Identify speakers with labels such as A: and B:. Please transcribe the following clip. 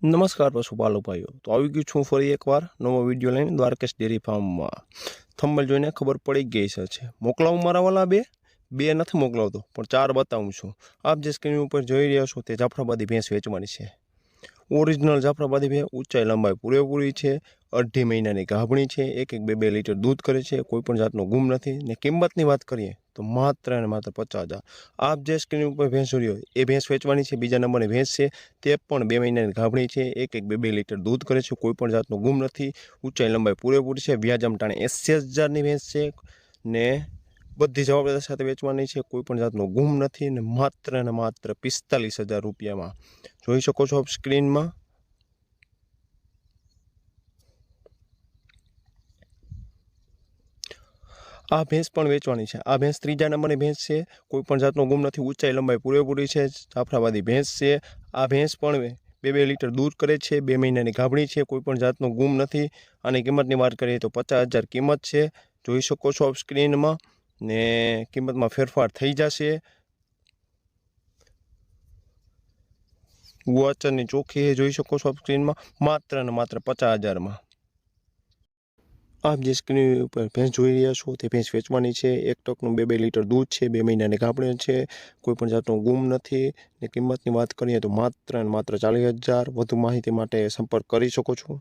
A: નમસ્કાર પશુપાલક ભાઈઓ, તો આવી ગયું છું ફરી એકવાર નવો વિડીયો લઈને દ્વારકેશ ડેરી ફાર્મમાં. થંબનેલ જોઈને ખબર પડી ગઈ છે. મોકલાવું મારા વાલા બે નથી મોકલાવતો, પણ 4 બતાવું છું. આપ જે સ્ક્રીન ઉપર જોઈ રહ્યા છો તે જાફરાબાદી ભેંસ વેચવાની છે. ઓરિજિનલ જાફરાબાદી ભેંસ, ઊંચાઈ લંબાઈ પૂરેપૂરી છે, 2.5 મહિનાની ગાભણી છે, 1-2 લીટર દૂધ કરે છે, કોઈ પણ જાતનો ગુમ નથી. ને કિંમતની વાત કરીએ તો માત્ર અને માત્ર 50,000. આપ જે સ્ક્રીન ઉપર ભેંસ જોઈ રહ્યો એ ભેંસ વેચવાની છે. બીજા નંબરની ભેંસ છે, તે પણ 2 મહિનાની ગાભણી છે, 1-2 લીટર દૂધ કરે છે, કોઈ પણ જાતનો ગુમ નથી, ઊંચાઈ લંબાઈ પૂરેપૂરી છે, વ્યાજ ટાણે 80,000ની ભેંસ છે ને બધી જવાબદારી સાથે વેચવાની છે, કોઈ પણ જાતનો ગુમ નથી ને માત્ર 45,000 રૂપિયામાં જોઈ શકો છો આપ સ્ક્રીનમાં. આ ભેંસ પણ વેચવાની છે. આ ભેંસ 3જા નંબરની ભેંસ છે, કોઈ પણ જાતનો ગુમ નથી, ઊંચાઈ લંબાઈ પૂરેપૂરી છે, જાફરાબાદી ભેંસ છે. આ ભેંસ પણ 2 લીટર દૂધ કરે છે, 2 મહિનાની ગાભણી છે, કોઈ પણ જાતનો ગુમ નથી. આની કિંમતની વાત કરીએ તો 50,000 કિંમત છે, જોઈ શકો છો આપ સ્ક્રીનમાં. ને કિંમતમાં ફેરફાર થઈ જશે. ગુવાચરની ચોખ્ખી જોઈ શકો છો આપ સ્ક્રીનમાં, માત્ર ને માત્ર 50,000માં. આપ જે સ્ક્રીન ઉપર ભેંસ જોઈ રહ્યા છો તે ભેંસ વેચવાની છે. 1 ટકનું 2 લીટર દૂધ છે, 2 મહિનાની ગાભણી છે, કોઈ પણ જાતનો ગુમ નથી. ને કિંમતની વાત કરીએ તો માત્ર ને માત્ર 40,000. વધુ માહિતી માટે સંપર્ક કરી શકો છો.